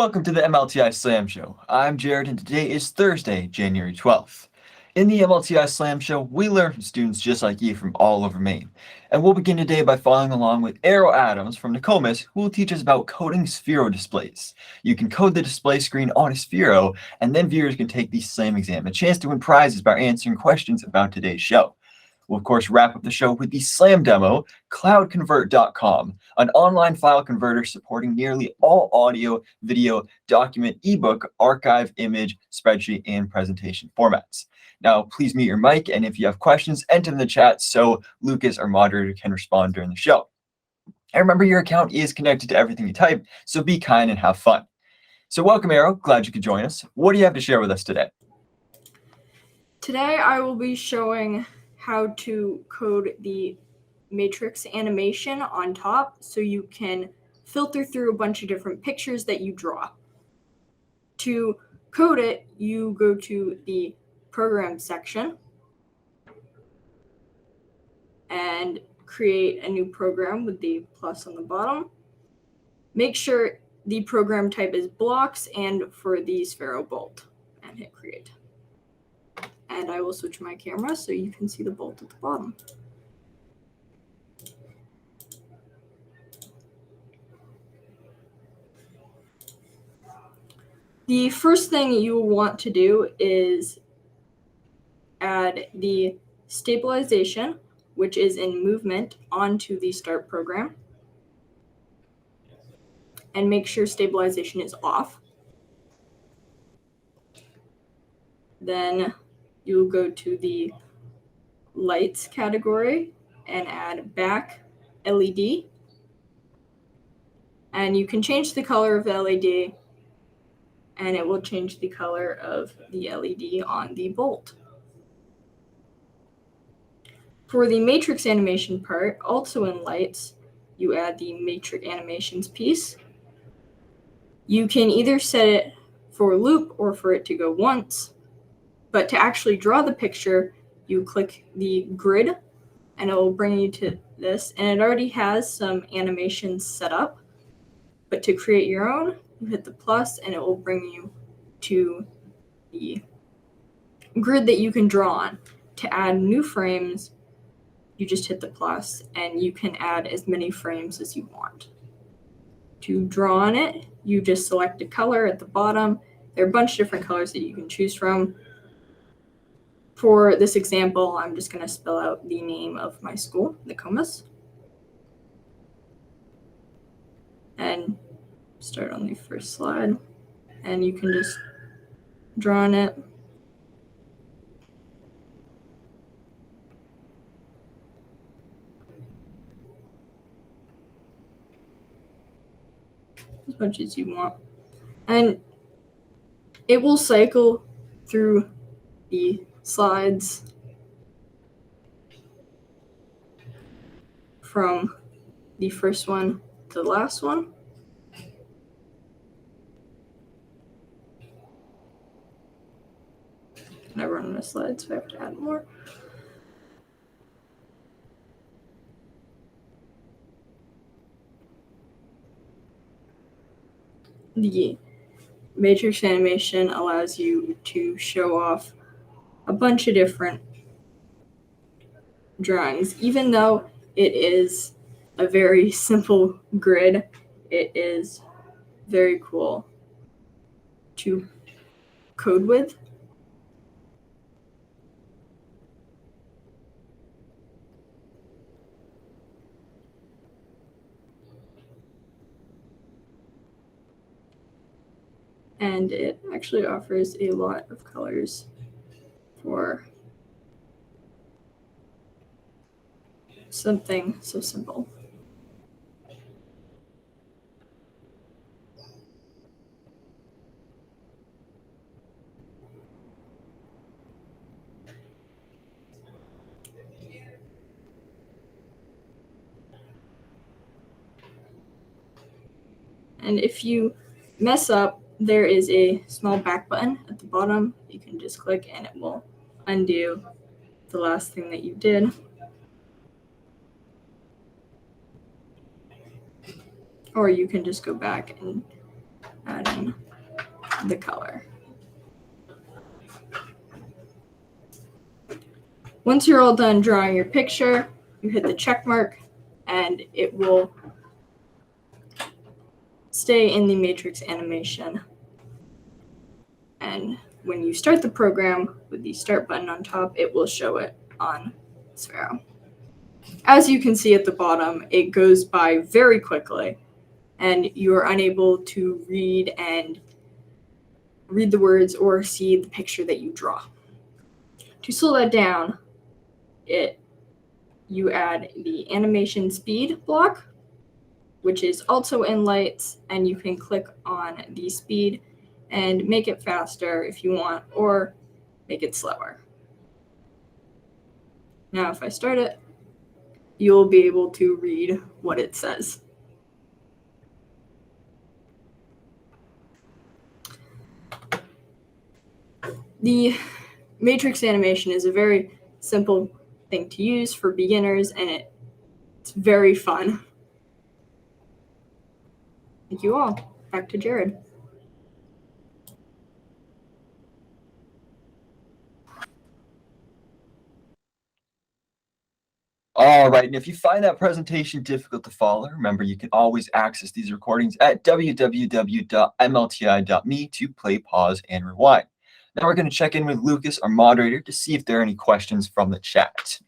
Welcome to the MLTI Slam Show. I'm Jared, and today is Thursday, January 12th. In the MLTI Slam Show, we learn from students just like you from all over Maine. And we'll begin today by following along with Arrow Adams from Nokomis, who will teach us about coding Sphero displays. You can code the display screen on a Sphero, and then viewers can take the Slam exam, a chance to win prizes by answering questions about today's show. We'll, of course, wrap up the show with the Slam demo, cloudconvert.com, an online file converter supporting nearly all audio, video, document, ebook, archive, image, spreadsheet, and presentation formats. Now, please mute your mic, and if you have questions, enter in the chat so Lucas, our moderator, can respond during the show. And remember, your account is connected to everything you type, so be kind and have fun. So welcome, Arrow. Glad you could join us. What do you have to share with us today? Today, I will be showing how to code the matrix animation on top so you can filter through a bunch of different pictures that you draw. To code it, you go to the program section and create a new program with the plus on the bottom. Make sure the program type is blocks and for the Sphero bolt, and hit create. And I will switch my camera so you can see the bolt at the bottom. The first thing you will want to do is add the stabilization, which is in movement, onto the start program. And make sure stabilization is off. Then you'll go to the lights category and add back LED. And you can change the color of the LED, and it will change the color of the LED on the bolt. For the matrix animation part, also in lights, you add the matrix animations piece. You can either set it for a loop or for it to go once, but to actually draw the picture, you click the grid and it will bring you to this, and it already has some animations set up, but to create your own, you hit the plus and it will bring you to the grid that you can draw on. To add new frames, you just hit the plus and you can add as many frames as you want. To draw on it, you just select a color at the bottom. There are a bunch of different colors that you can choose from. For this example, I'm just going to spell out the name of my school, Nokomis, and start on the first slide. And you can just draw on it. As much as you want. And it will cycle through the slides from the first one to the last one. And I run out of slides, so I have to add more. The matrix animation allows you to show off a bunch of different drawings. Even though it is a very simple grid, it is very cool to code with. And it actually offers a lot of colors for something so simple. And if you mess up, there is a small back button at the bottom. You can just click and it will undo the last thing that you did. Or you can just go back and add in the color. Once you're all done drawing your picture, you hit the check mark and it will stay in the matrix animation. And when you start the program with the start button on top, it will show it on Sphero. As you can see at the bottom, it goes by very quickly and you're unable to read the words or see the picture that you draw. To slow that down, you add the animation speed block, which is also in lights, and you can click on the speed and make it faster if you want, or make it slower. Now, if I start it, you'll be able to read what it says. The matrix animation is a very simple thing to use for beginners, and it's very fun. Thank you all. Back to Jared. All right, and if you find that presentation difficult to follow, remember you can always access these recordings at www.mlti.me to play, pause, and rewind. Now we're going to check in with Lucas, our moderator, to see if there are any questions from the chat.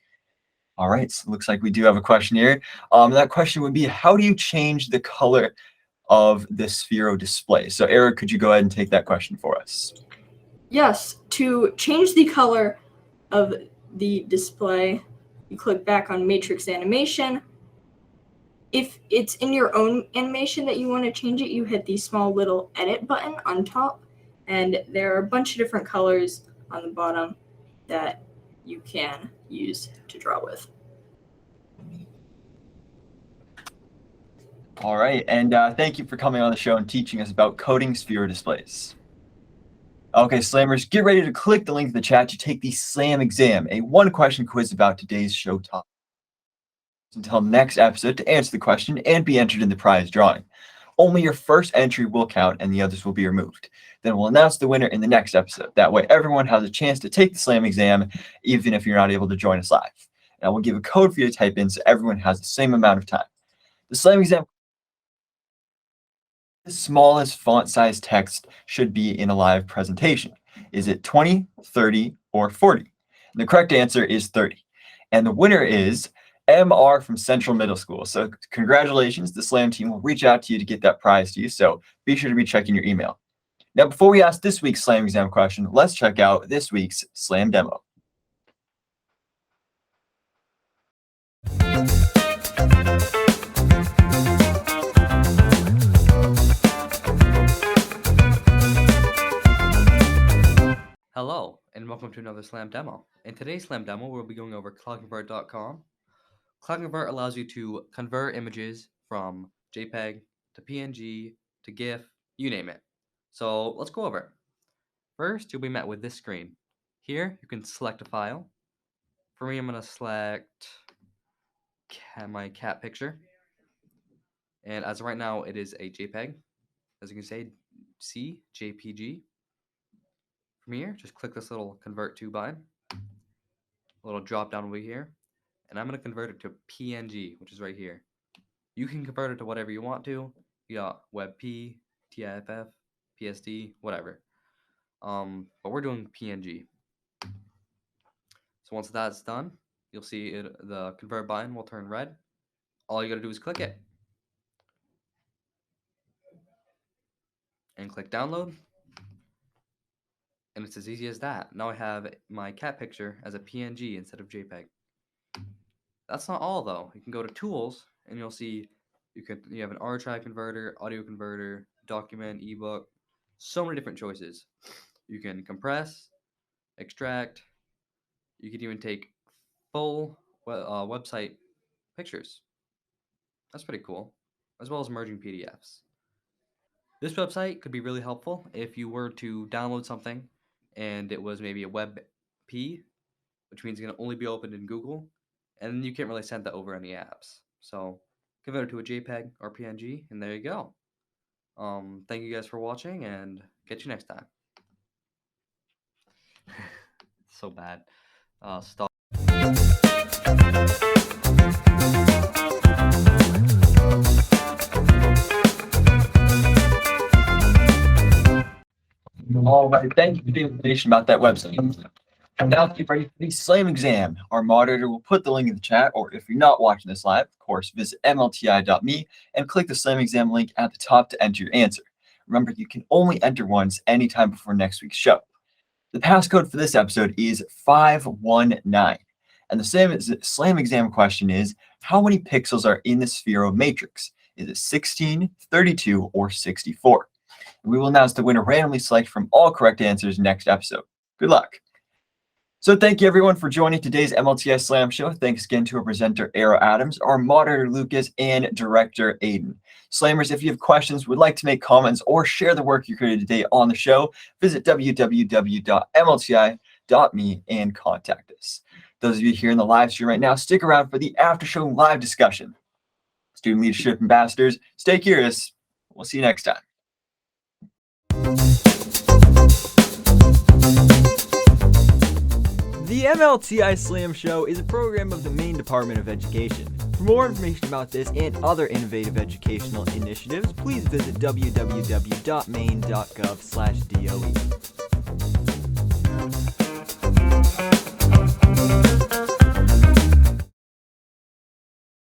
All right, so it looks like we do have a question here. That question would be, how do you change the color of the Sphero display? So Eric, could you go ahead and take that question for us? Yes, to change the color of the display, you click back on matrix animation. If it's in your own animation that you want to change it, you hit the small little edit button on top, and there are a bunch of different colors on the bottom that you can use to draw with. All right, and thank you for coming on the show and teaching us about coding Sphero displays. Okay, Slammers, get ready to click the link in the chat to take the SLAM exam, a one-question quiz about today's show topic. Until next episode to answer the question and be entered in the prize drawing. Only your first entry will count and the others will be removed. Then we'll announce the winner in the next episode. That way everyone has a chance to take the SLAM exam, even if you're not able to join us live. And we'll give a code for you to type in so everyone has the same amount of time. The SLAM exam, the smallest font size text should be in a live presentation. Is it 20, 30, or 40? And the correct answer is 30. And the winner is MR from Central Middle School. So congratulations, the SLAM team will reach out to you to get that prize to you. So be sure to be checking your email. Now, before we ask this week's SLAM exam question, let's check out this week's SLAM demo. Hello, and welcome to another SLAM demo. In today's SLAM demo, we'll be going over cloudconvert.com. Cloudconvert allows you to convert images from JPEG to PNG to GIF, you name it. So let's go over it. First, you'll be met with this screen. Here, you can select a file. For me, I'm going to select my cat picture. And as of right now, it is a JPEG. As you can see JPG. From here, just click this little convert to button. A little drop down over here. And I'm going to convert it to PNG, which is right here. You can convert it to whatever you want to. You got WebP, TIFF, PSD, whatever. But we're doing PNG. So once that's done, you'll see the convert button will turn red. All you got to do is click it. And click download. And it's as easy as that. Now I have my cat picture as a PNG instead of JPEG. That's not all though. You can go to tools and you'll see you have an archive converter, audio converter, document, ebook, so many different choices. You can compress, extract. You could even take full website pictures. That's pretty cool, as well as merging PDFs. This website could be really helpful if you were to download something and it was maybe a WebP, which means it's going to only be opened in Google, and you can't really send that over any apps. So convert it to a JPEG or PNG, and there you go. Thank you guys for watching, and catch you next time. So bad. Stop. All right, thank you for the information about that website. Now, get ready for the SLAM exam. Our moderator will put the link in the chat, or if you're not watching this live, of course, visit mlti.me and click the SLAM exam link at the top to enter your answer. Remember, you can only enter once anytime before next week's show. The passcode for this episode is 519. And the SLAM exam question is, how many pixels are in the Sphero matrix? Is it 16, 32, or 64? We will announce the winner randomly selected from all correct answers next episode. Good luck. So thank you everyone for joining today's MLTI Slam Show. Thanks again to our presenter, Arrow Adams, our moderator, Lucas, and director, Aiden. Slammers, if you have questions, would like to make comments, or share the work you created today on the show, visit www.mlti.me and contact us. Those of you here in the live stream right now, stick around for the after show live discussion. Student leadership ambassadors, stay curious. We'll see you next time. The MLTI Slam Show is a program of the Maine Department of Education. For more information about this and other innovative educational initiatives, please visit www.maine.gov/DOE.